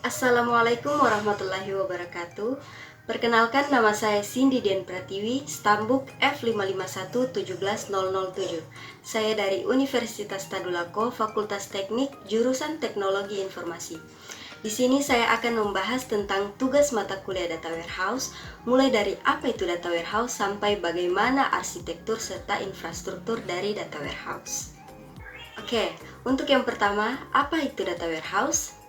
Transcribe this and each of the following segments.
Assalamualaikum warahmatullahi wabarakatuh. Perkenalkan, nama saya Cindy Dian Pratiwi, Stambuk F55117007. Saya dari Universitas Tadulako, Fakultas Teknik, jurusan Teknologi Informasi. Di sini saya akan membahas tentang tugas mata kuliah Data Warehouse, mulai dari apa itu Data Warehouse sampai bagaimana arsitektur serta infrastruktur dari Data Warehouse. Oke, untuk yang pertama, apa itu Data Warehouse?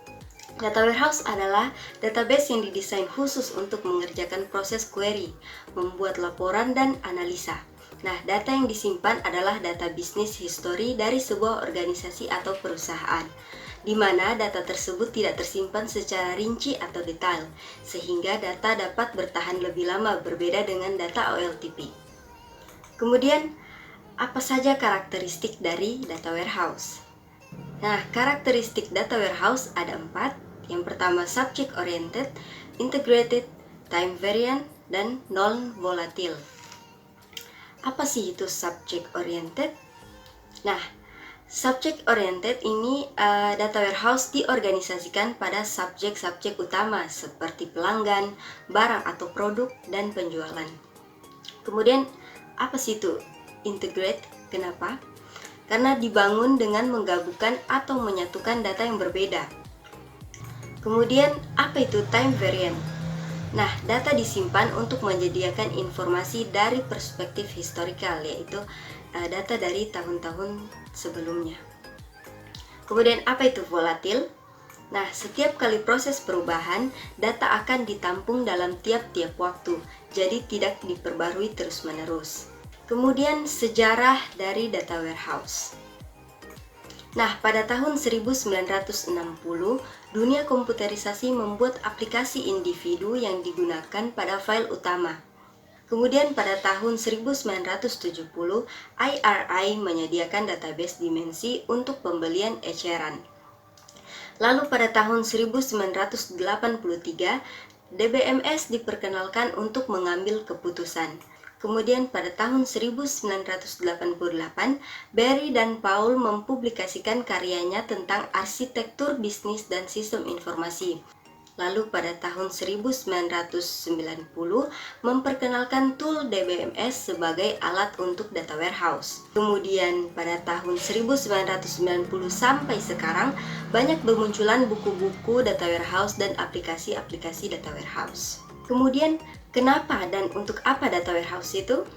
Data warehouse adalah database yang didesain khusus untuk mengerjakan proses query, membuat laporan, dan analisa. Nah, data yang disimpan adalah data bisnis history dari sebuah organisasi atau perusahaan, di mana data tersebut tidak tersimpan secara rinci atau detail, sehingga data dapat bertahan lebih lama berbeda dengan data OLTP. Kemudian, apa saja karakteristik dari data warehouse? Nah, karakteristik data warehouse ada 4. Yang pertama, subject oriented, integrated, time variant, dan non-volatile. Apa sih itu subject oriented? Nah, subject oriented ini data warehouse diorganisasikan pada subjek-subjek utama seperti pelanggan, barang atau produk, dan penjualan. Kemudian, apa sih itu integrate? Kenapa? Karena dibangun dengan menggabungkan atau menyatukan data yang berbeda. Kemudian, apa itu time variant? Nah, data disimpan untuk menyediakan informasi dari perspektif historikal, yaitu data dari tahun-tahun sebelumnya. Kemudian, apa itu volatil? Nah, setiap kali proses perubahan, data akan ditampung dalam tiap-tiap waktu, jadi tidak diperbarui terus-menerus. Kemudian, sejarah dari data warehouse. Nah, pada tahun 1960, dunia komputerisasi membuat aplikasi individu yang digunakan pada file utama. Kemudian pada tahun 1970, IRI menyediakan database dimensi untuk pembelian eceran. Lalu pada tahun 1983, DBMS diperkenalkan untuk mengambil keputusan. Kemudian pada tahun 1988, Barry dan Paul mempublikasikan karyanya tentang arsitektur bisnis dan sistem informasi. Lalu pada tahun 1990, memperkenalkan tool DBMS sebagai alat untuk data warehouse. Kemudian pada tahun 1990 sampai sekarang, banyak bermunculan buku-buku data warehouse dan aplikasi-aplikasi data warehouse. Kemudian, kenapa dan untuk apa data warehouse itu?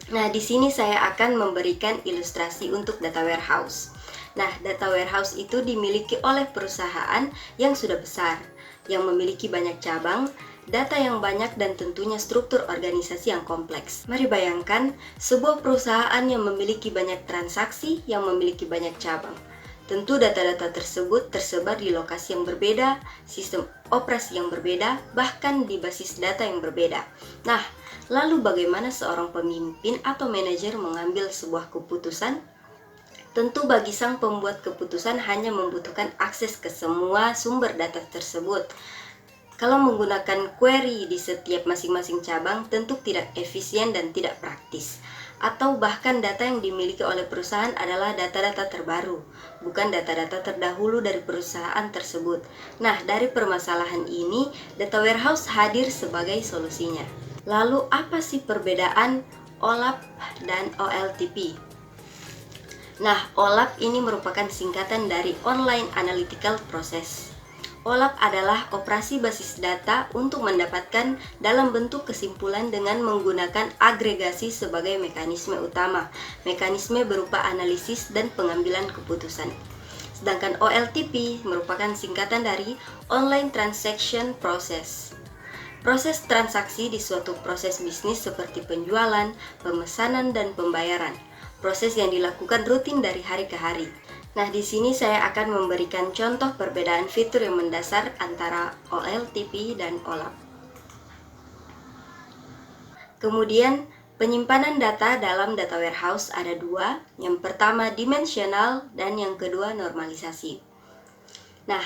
Nah, di sini saya akan memberikan ilustrasi untuk data warehouse. Nah, data warehouse itu dimiliki oleh perusahaan yang sudah besar, yang memiliki banyak cabang, data yang banyak, dan tentunya struktur organisasi yang kompleks. Mari bayangkan sebuah perusahaan yang memiliki banyak transaksi, yang memiliki banyak cabang. Tentu data-data tersebut tersebar di lokasi yang berbeda, sistem operasi yang berbeda, bahkan di basis data yang berbeda. Nah, lalu bagaimana seorang pemimpin atau manajer mengambil sebuah keputusan? Tentu bagi sang pembuat keputusan hanya membutuhkan akses ke semua sumber data tersebut. Kalau menggunakan query di setiap masing-masing cabang, tentu tidak efisien dan tidak praktis. Atau bahkan data yang dimiliki oleh perusahaan adalah data-data terbaru, bukan data-data terdahulu dari perusahaan tersebut. Nah, dari permasalahan ini, data warehouse hadir sebagai solusinya. Lalu, apa sih perbedaan OLAP dan OLTP? Nah, OLAP ini merupakan singkatan dari Online Analytical Process. OLAP adalah operasi basis data untuk mendapatkan dalam bentuk kesimpulan dengan menggunakan agregasi sebagai mekanisme utama. Mekanisme berupa analisis dan pengambilan keputusan. Sedangkan OLTP merupakan singkatan dari Online Transaction Process. Proses transaksi di suatu proses bisnis seperti penjualan, pemesanan, dan pembayaran. Proses yang dilakukan rutin dari hari ke hari. Nah, di sini saya akan memberikan contoh perbedaan fitur yang mendasar antara OLTP dan OLAP. Kemudian, penyimpanan data dalam data warehouse ada dua. Yang pertama dimensional dan yang kedua normalisasi. Nah,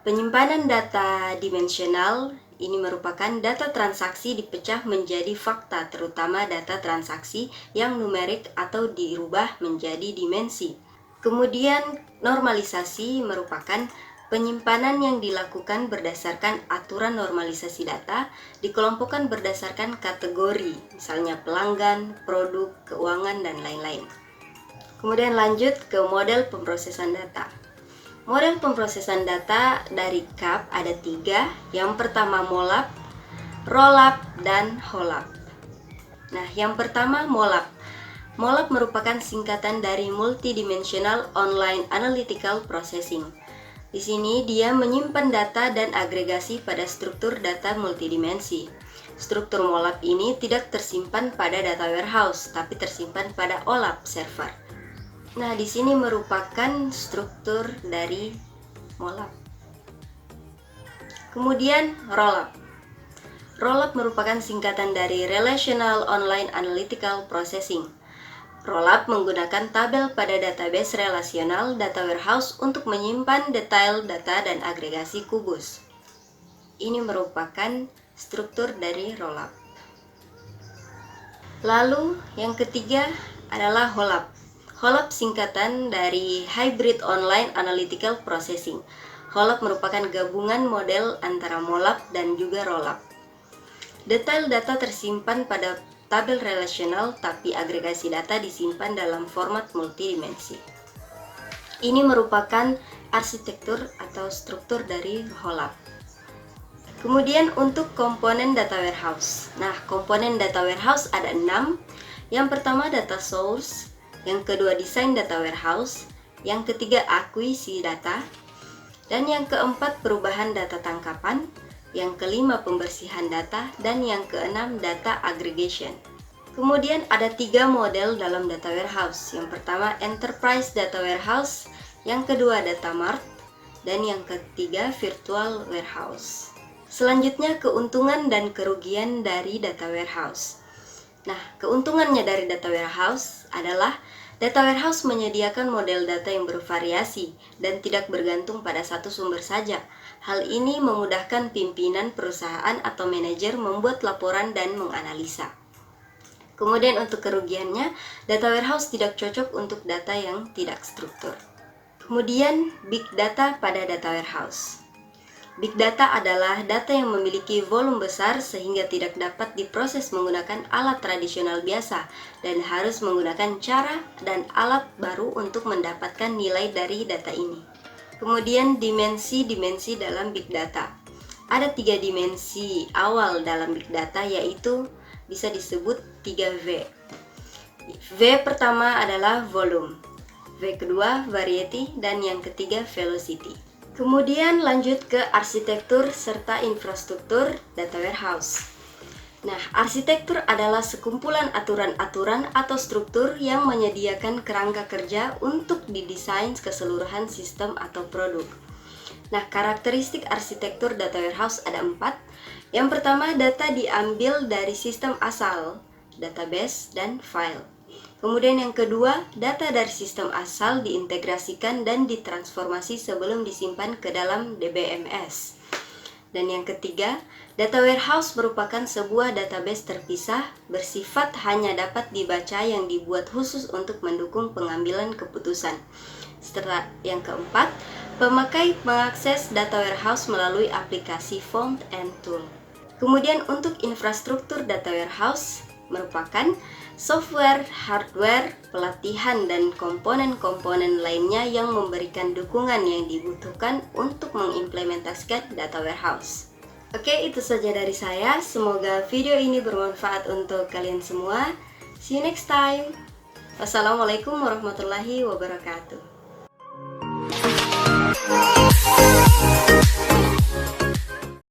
penyimpanan data dimensional ini merupakan data transaksi dipecah menjadi fakta, terutama data transaksi yang numerik atau dirubah menjadi dimensi. Kemudian normalisasi merupakan Penyimpanan yang dilakukan berdasarkan aturan normalisasi data dikelompokkan berdasarkan kategori, misalnya pelanggan, produk, keuangan, dan lain-lain. Kemudian lanjut ke model pemrosesan data. Model pemrosesan data dari CAP ada 3. Yang pertama MOLAP, ROLAP, dan HOLAP. Nah, yang pertama MOLAP. MOLAP merupakan singkatan dari Multidimensional Online Analytical Processing. Di sini dia menyimpan data dan agregasi pada struktur data multidimensi. Struktur MOLAP ini tidak tersimpan pada data warehouse, tapi tersimpan pada OLAP server. Nah, di sini merupakan struktur dari MOLAP. Kemudian ROLAP. ROLAP merupakan singkatan dari Relational Online Analytical Processing. ROLAP menggunakan tabel pada database relasional data warehouse untuk menyimpan detail data dan agregasi kubus. Ini merupakan struktur dari ROLAP. Lalu yang ketiga adalah HOLAP. HOLAP singkatan dari Hybrid Online Analytical Processing. HOLAP merupakan gabungan model antara MOLAP dan juga ROLAP. Detail data tersimpan pada tabel relasional, tapi agregasi data disimpan dalam format multidimensi. Ini merupakan arsitektur atau struktur dari HOLAP. Kemudian untuk komponen data warehouse. Nah, komponen data warehouse ada 6. Yang pertama data source, yang kedua desain data warehouse, yang ketiga akuisisi data, dan yang keempat perubahan data tangkapan, yang kelima pembersihan data, dan yang keenam data aggregation. Kemudian ada 3 model dalam data warehouse. Yang pertama enterprise data warehouse, yang kedua data mart, dan yang ketiga virtual warehouse. Selanjutnya keuntungan dan kerugian dari data warehouse. Nah, keuntungannya dari data warehouse adalah data warehouse menyediakan model data yang bervariasi dan tidak bergantung pada satu sumber saja. Hal ini memudahkan pimpinan perusahaan atau manajer membuat laporan dan menganalisa. Kemudian untuk kerugiannya, data warehouse tidak cocok untuk data yang tidak struktur. Kemudian big data pada data warehouse. Big data adalah data yang memiliki volume besar sehingga tidak dapat diproses menggunakan alat tradisional biasa dan harus menggunakan cara dan alat baru untuk mendapatkan nilai dari data ini. Kemudian dimensi-dimensi dalam big data. Ada 3 dimensi awal dalam big data, yaitu bisa disebut 3V. V pertama adalah volume, V kedua variety, dan yang ketiga velocity. Kemudian lanjut ke arsitektur serta infrastruktur data warehouse. Nah, arsitektur adalah sekumpulan aturan-aturan atau struktur yang menyediakan kerangka kerja untuk didesain keseluruhan sistem atau produk. Nah, karakteristik arsitektur data warehouse ada 4. Yang pertama, data diambil dari sistem asal, database, dan file. Kemudian yang kedua, data dari sistem asal diintegrasikan dan ditransformasi sebelum disimpan ke dalam DBMS. Dan yang ketiga, data warehouse merupakan sebuah database terpisah, bersifat hanya dapat dibaca yang dibuat khusus untuk mendukung pengambilan keputusan. Setelah yang keempat, pemakai mengakses data warehouse melalui aplikasi Font and Tool. Kemudian untuk infrastruktur data warehouse merupakan software, hardware, pelatihan, dan komponen-komponen lainnya yang memberikan dukungan yang dibutuhkan untuk mengimplementasikan data warehouse. Oke, itu saja dari saya. Semoga video ini bermanfaat untuk kalian semua. See you next time. Wassalamualaikum warahmatullahi wabarakatuh.